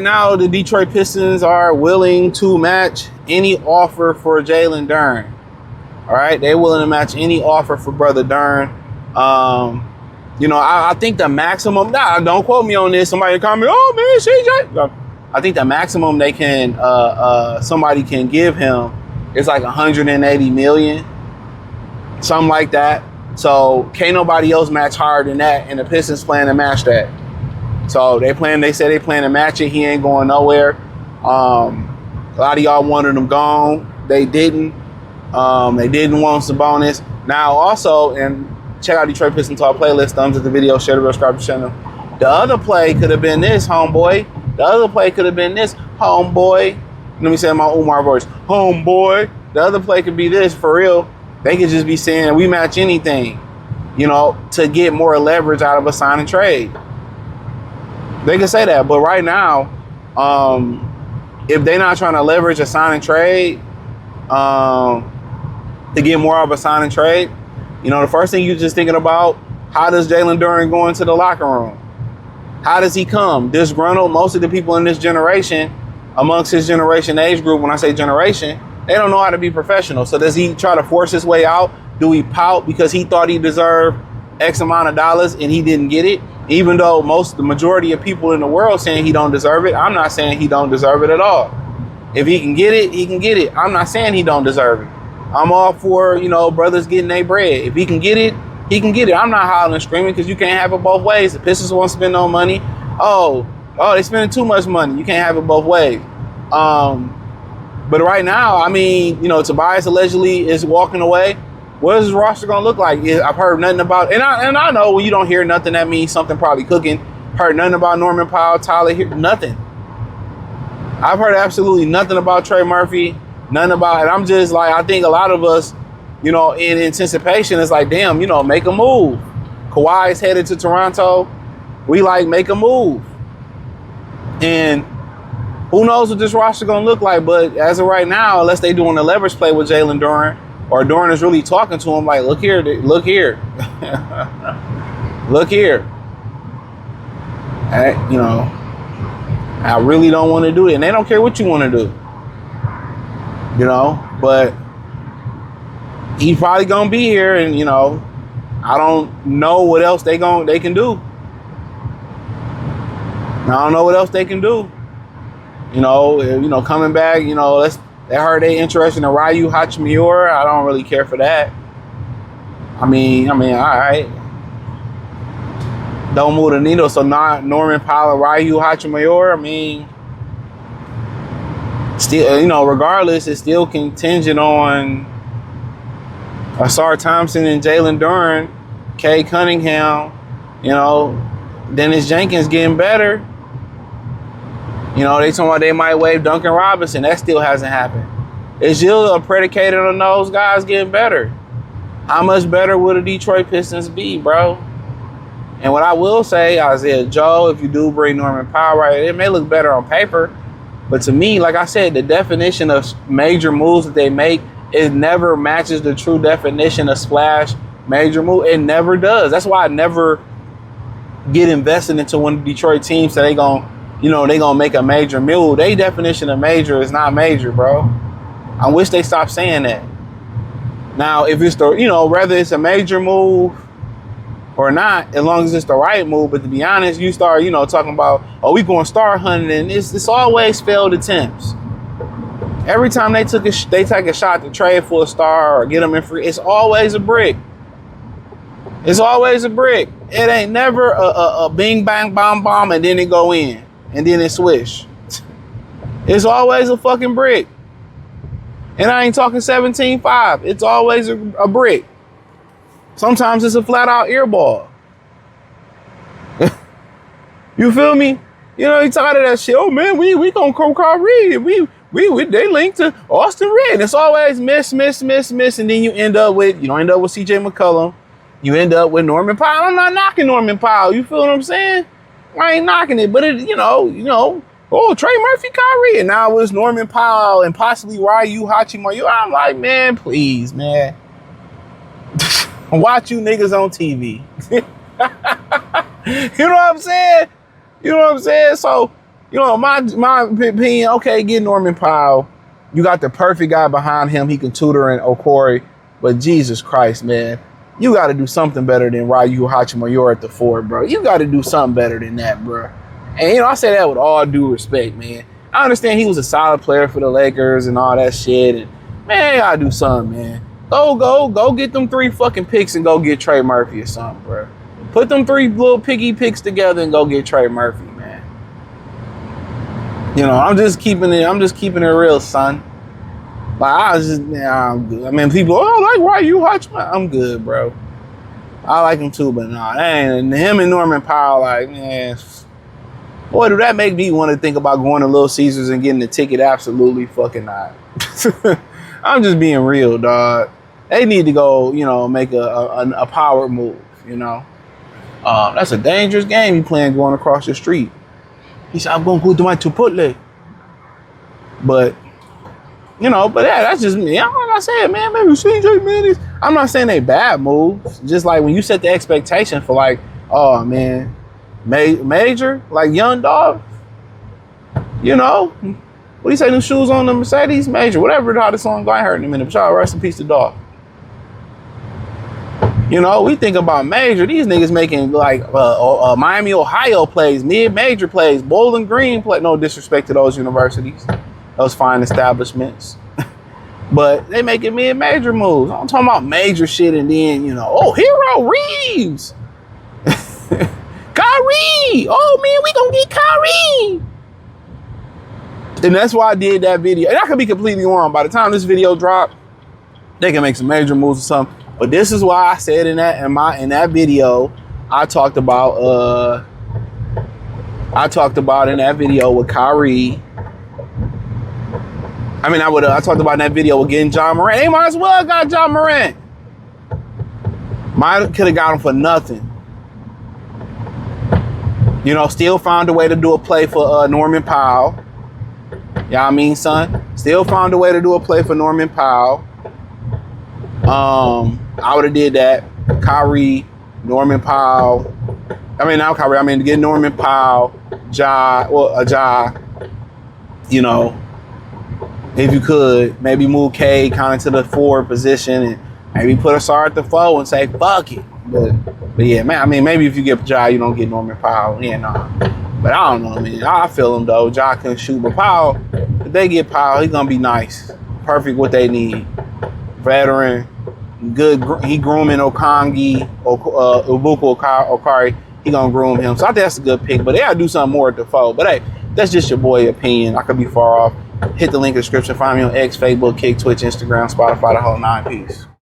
now, the Detroit Pistons are willing to match any offer for Jalen Duren. All right, they're willing to match any offer for brother Duren. I think the maximum. Nah, don't quote me on this. Somebody call me. Oh man, CJ. I think the maximum they can somebody can give him is like 180 million, something like that. So can't nobody else match higher than that, and the Pistons plan to match that. So they say they plan to match it. He ain't going nowhere. A lot of y'all wanted him gone. They didn't. They didn't want Sabonis. Now also, and check out Detroit Pistons Talk playlist. Thumbs up the video, share the video, subscribe to the channel. The other play could have been this, homeboy. The other play could have been this, homeboy. Let me say my Umar voice, homeboy. The other play could be this, for real. They could just be saying we match anything, to get more leverage out of a sign and trade. They could say that, but right now, if they're not trying to leverage a sign and trade to get more of a sign and trade, the first thing you're just thinking about, how does Jalen Duren go into the locker room? How does he come? Disgruntled. Most of the people in this generation, amongst his generation age group, when I say generation, they don't know how to be professional. So does he try to force his way out? Do he pout because he thought he deserved X amount of dollars and he didn't get it? Even though the majority of people in the world saying he don't deserve it, I'm not saying he don't deserve it at all. If he can get it, he can get it. I'm not saying he don't deserve it. I'm all for, brothers getting their bread. If he can get it, he can get it. I'm not hollering and screaming because you can't have it both ways. The Pistons won't spend no money. Oh, they spending too much money. You can't have it both ways. But right now, Tobias allegedly is walking away. What is his roster going to look like? I've heard nothing about, and I know when you don't hear nothing, that means something probably cooking. Heard nothing about Norman Powell, Tyler here, nothing. I've heard absolutely nothing about Trey Murphy, nothing about, and I'm just like, I think a lot of us, in anticipation, it's like, damn, make a move. Kawhi is headed to Toronto. We make a move. And who knows what this roster going to look like, but as of right now, unless they doing a leverage play with Jalen Duren, or Duren is really talking to him like, look here, look here. Look here. I really don't want to do it. And they don't care what you want to do. But he's probably going to be here, and, I don't know what else they can do. I don't know what else they can do. Coming back, they heard they interested in Ryu Hachimura. I don't really care for that. I mean, all right. Don't move the needle. So not Norman Powell, Ryu Hachimura. Still, regardless, it's still contingent on Asar Thompson and Jalen Duren, Kay Cunningham, Dennis Jenkins getting better. They talking about they might waive Duncan Robinson. That still hasn't happened. It's still predicated on those guys getting better. How much better would the Detroit Pistons be, bro? And what I will say, Isaiah Joe, if you do bring Norman Powell, right, it may look better on paper. But to me, like I said, the definition of major moves that they make, it never matches the true definition of splash major move. It never does. That's why I never get invested into one of the Detroit teams that they gonna make a major move. Their definition of major is not major, bro. I wish they stopped saying that. Now, if it's whether it's a major move or not, as long as it's the right move. But to be honest, you start, talking about, we going star hunting, and it's always failed attempts. Every time they take a shot to trade for a star or get them in free, it's always a brick. It's always a brick. It ain't never a bing, bang, bomb, bomb, and then it go in. And then it swish. It's always a fucking brick. And I ain't talking 17-5. It's always a brick. Sometimes it's a flat out ear ball. You feel me? You tired of that shit. Oh man, we gonna call Kyrie. They linked to Austin Reed. It's always miss, and then you end up with CJ McCollum. You end up with Norman Powell. I'm not knocking Norman Powell. You feel what I'm saying? I ain't knocking it, but it, Trey Murphy, Kyrie, and now it's Norman Powell and possibly Ryu Hachimura. I'm like, man, please, man. Watch you niggas on TV. You know what I'm saying? So, You know, my opinion, okay, get Norman Powell. You got the perfect guy behind him. He can tutor in Okori. But Jesus Christ, man, you got to do something better than Ryu Hachimura at the 4, bro. You got to do something better than that, bro. And, you know, I say that with all due respect, man. I understand he was a solid player for the Lakers and all that shit. And, man, you got to do something, man. Go get them 3 fucking picks and go get Trey Murphy or something, bro. Put them 3 little piggy picks together and go get Trey Murphy, man. You know, I'm just keeping it real, son. Like, I'm good. I mean, people, like, why you watch my? I'm good, bro. I like him too, but nah, him and Norman Powell, like, man, boy, do that make me want to think about going to Little Caesars and getting the ticket? Absolutely fucking not. I'm just being real, dog. They need to go, you know, make a power move, you know. That's a dangerous game you playing going across the street. He said, I'm going to go to my Chipotle. But, you know, but yeah, that's just me. Like I said, man, maybe CJ, man, I'm not saying they bad moves. Just like when you set the expectation for like, oh, man, Major, like Young Dog, you know, what do you say, new shoes on the Mercedes? Major, whatever how the song go, I ain't heard in a minute, but y'all rest in peace to Dog. You know, we think about Major. These niggas making like Miami, Ohio plays, mid-major plays, Bowling Green play. No disrespect to those universities, those fine establishments. But they making mid-major moves. I'm talking about major shit and then, you know, oh, Hero Reeves. Kyrie. Oh, man, we gonna get Kyrie. And that's why I did that video. And I could be completely wrong. By the time this video dropped, they can make some major moves or something. But this is why I said in that video, I talked about in that video with Kyrie. I mean, I talked about in that video with getting John Morant. They might as well have got John Morant. Might could have got him for nothing. You know, still found a way to do a play for Norman Powell. Y'all mean, son? Still found a way to do a play for Norman Powell. I would have did that. Kyrie, Norman Powell. I mean, not Kyrie. I mean, to get Norman Powell, Ja. You know, if you could, maybe move K kind of to the 4 position and maybe put a star at the 4 and say, fuck it. But yeah, man, I mean, maybe if you get Ja, you don't get Norman Powell. Yeah, nah. But I don't know, man. I feel him, though. Ja can shoot. But Powell, if they get Powell, he's going to be nice. Perfect what they need. Veteran. Good. He grooming Okongi, Ubuku Okari. He going to groom him. So I think that's a good pick. But they got to do something more at the 4. But hey, that's just your boy opinion. I could be far off. Hit the link in the description. Find me on X, Facebook, Kick, Twitch, Instagram, Spotify, the whole 9 piece.